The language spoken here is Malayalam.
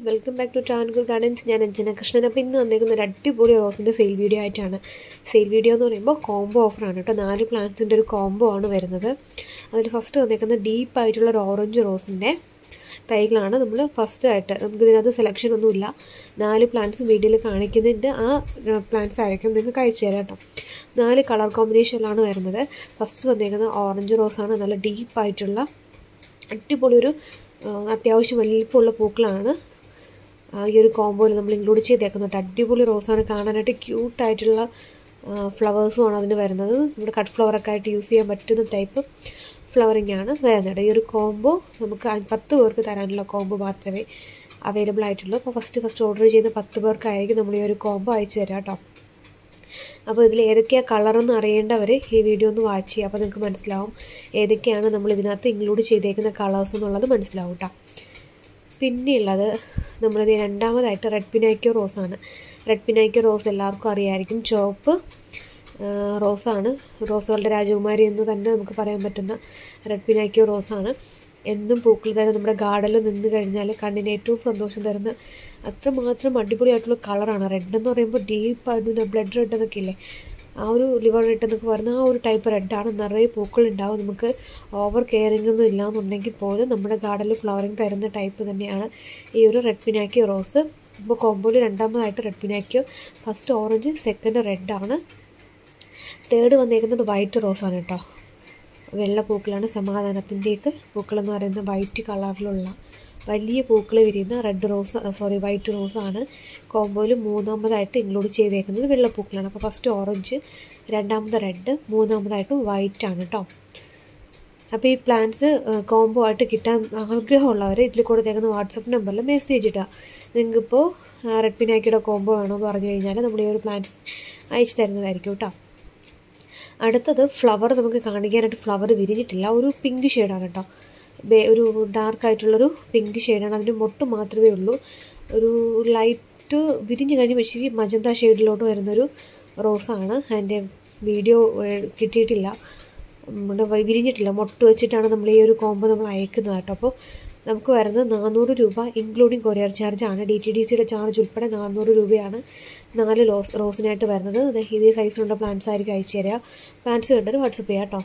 Welcome back to Travancore gardens. ഞാൻ അഞ്ജന കൃഷ്ണൻ. അപ്പോൾ ഇന്ന് വന്നേക്കുന്ന ഒരു അടിപൊളി റോസിൻ്റെ സെയിൽ വീഡിയോ ആയിട്ടാണ്. സെയിൽ വീഡിയോ എന്ന് പറയുമ്പോൾ കോംബോ ഓഫറാണ് കേട്ടോ. 4 പ്ലാന്റ്സിൻ്റെ ഒരു കോംബോ ആണ് വരുന്നത്. അതിൽ ഫസ്റ്റ് വന്നേക്കുന്നത് ഡീപ്പായിട്ടുള്ള ഒരു ഓറഞ്ച് റോസിൻ്റെ തൈകളാണ്. നമ്മൾ ഫസ്റ്റ് ആയിട്ട് നമുക്കിതിനകത്ത് സെലക്ഷൻ ഒന്നുമില്ല, 4 പ്ലാന്റ്സ് വീഡിയോയിൽ കാണിക്കുന്നുണ്ട്. ആ പ്ലാന്റ്സ് ആയിരിക്കും നിങ്ങൾക്ക് അയച്ചു തരാം കേട്ടോ. 4 കളർ കോമ്പിനേഷനിലാണ് വരുന്നത്. ഫസ്റ്റ് വന്നേക്കുന്നത് ഓറഞ്ച് റോസാണ്. നല്ല ഡീപ്പായിട്ടുള്ള അടിപൊളി ഒരു അത്യാവശ്യം വലിപ്പമുള്ള പൂക്കളാണ് ഈ ഒരു കോംബോയിൽ നമ്മൾ ഇൻക്ലൂഡ് ചെയ്തേക്കുന്നത്. അടിപൊളി റോസാണ്, കാണാനായിട്ട് ക്യൂട്ടായിട്ടുള്ള ഫ്ലവേഴ്സുമാണ് അതിന് വരുന്നത്. നമ്മുടെ കട്ട് ഫ്ലവറൊക്കെ ആയിട്ട് യൂസ് ചെയ്യാൻ പറ്റുന്ന ടൈപ്പ് ഫ്ലവറിംഗ് ആണ് വരുന്നത്. ഈ ഒരു കോംബോ നമുക്ക് 10 പേർക്ക് തരാനുള്ള കോംബോ മാത്രമേ അവൈലബിൾ ആയിട്ടുള്ളൂ. അപ്പോൾ ഫസ്റ്റ് ഓർഡർ ചെയ്യുന്ന 10 പേർക്കായിരിക്കും നമ്മൾ ഈ ഒരു കോംബോ അയച്ചു തരാം കേട്ടോ. അപ്പോൾ ഇതിൽ ഏതൊക്കെയാണ് കളറെന്ന് അറിയേണ്ടവർ ഈ വീഡിയോ ഒന്ന് വാച്ച് ചെയ്യുക. അപ്പോൾ നിങ്ങൾക്ക് മനസ്സിലാവും ഏതൊക്കെയാണ് നമ്മൾ ഇതിനകത്ത് ഇൻക്ലൂഡ് ചെയ്തേക്കുന്ന കളേഴ്സ് എന്നുള്ളത് മനസ്സിലാവും കേട്ടോ. പിന്നെയുള്ളത് നമ്മളിത് രണ്ടാമതായിട്ട് റെഡ് പിനാക്കിയോ റോസാണ്. റെഡ് പിനാക്കിയോ റോസ് എല്ലാവർക്കും അറിയാമായിരിക്കും. ചുവപ്പ് റോസാണ്, റോസുകളുടെ രാജകുമാരി എന്ന് തന്നെ നമുക്ക് പറയാൻ പറ്റുന്ന റെഡ് പിനാക്കിയോ റോസാണ്. എന്നും പൂക്കൾ തന്നെ നമ്മുടെ ഗാർഡനിൽ നിന്ന് കഴിഞ്ഞാൽ കണ്ണിന് ഏറ്റവും സന്തോഷം തരുന്ന അത്രമാത്രം അടിപൊളിയായിട്ടുള്ള കളറാണ്. റെഡ് എന്ന് പറയുമ്പോൾ ഡീപ്പായിട്ട് ബ്ലഡ് റെഡ് എന്നൊക്കെ ഇല്ലേ, ആ ഒരു ലിവർ റെഡ് എന്നൊക്കെ പറയുന്ന ആ ഒരു ടൈപ്പ് റെഡാണ്. നിറയെ പൂക്കളുണ്ടാവും. നമുക്ക് ഓവർ കെയറിംഗ് ഒന്നും ഇല്ലാന്നുണ്ടെങ്കിൽ പോലും നമ്മുടെ ഗാർഡനിൽ ഫ്ലവറിങ് തരുന്ന ടൈപ്പ് തന്നെയാണ് ഈ ഒരു റെഡ് പിനാക്കിയോ റോസ്. ഇപ്പോൾ കോമ്പോയിൽ രണ്ടാമതായിട്ട് red Pinocchio, first orange, second റെഡാണ്, തേർഡ് വന്നേക്കുന്നത് വൈറ്റ് റോസാണ് കേട്ടോ. വെള്ള പൂക്കളാണ്, സമാധാനത്തിൻ്റെയൊക്കെ പൂക്കളെന്ന് പറയുന്ന വൈറ്റ് കളറിലുള്ള വലിയ പൂക്കൾ വിരിയുന്ന വൈറ്റ് റോസാണ്. കോംബോയിൽ മൂന്നാമതായിട്ട് ഇൻക്ലൂഡ് ചെയ്തേക്കുന്നത് വെള്ളപ്പൂക്കളാണ്. അപ്പോൾ ഫസ്റ്റ് ഓറഞ്ച്, രണ്ടാമത് റെഡ്, മൂന്നാമതായിട്ട് വൈറ്റ് ആണ് കേട്ടോ. അപ്പോൾ ഈ പ്ലാന്റ്സ് കോംബോ ആയിട്ട് കിട്ടാൻ ആഗ്രഹമുള്ളവർ ഇതിൽ കൊടുത്തേക്കുന്ന വാട്സപ്പ് നമ്പറിൽ മെസ്സേജ് ഇടുക. നിങ്ങൾക്കിപ്പോൾ റെഡ് പിനാക്കിയുടെ കോംബോ വേണമെന്ന് പറഞ്ഞു കഴിഞ്ഞാൽ നമ്മൾ ഈ ഒരു പ്ലാന്റ്സ് അയച്ചു തരുന്നതായിരിക്കും കേട്ടോ. അടുത്തത് ഫ്ലവർ നമുക്ക് കാണിക്കാനായിട്ട് ഫ്ലവർ വിരിഞ്ഞിട്ടില്ല. ഒരു പിങ്ക് ഷെയ്ഡാണ് കേട്ടോ. ഒരു ഡാർക്കായിട്ടുള്ളൊരു പിങ്ക് ഷെയ്ഡാണ്. അതിൻ്റെ മൊട്ട് മാത്രമേ ഉള്ളൂ. ഒരു ലൈറ്റ് വിരിഞ്ഞ് കഴിയുമ്പോൾ ശരി മജന്ത ഷെയ്ഡിലോട്ട് വരുന്നൊരു റോസാണ്. അതിൻ്റെ വീഡിയോ കിട്ടിയിട്ടില്ല, വിരിഞ്ഞിട്ടില്ല. മൊട്ട് വെച്ചിട്ടാണ് നമ്മൾ ഈ ഒരു കോംബോ നമ്മൾ അയക്കുന്നത് കേട്ടോ. അപ്പോൾ നമുക്ക് വരുന്നത് 400 രൂപ ഇൻക്ലൂഡിങ് കൊറിയർ ചാർജാണ്. DTDCയുടെ ചാർജ് ഉൾപ്പെടെ 400 രൂപയാണ് 4 റോസിനായിട്ട് വരുന്നത്. ഇതേ സൈസിലുള്ള പ്ലാന്റ്സ് ആയിരിക്കും അയച്ചു തരിക. പ്ലാന്റ്സ് വേണ്ടവർ വാട്സപ്പ് ചെയ്യാം കേട്ടോ.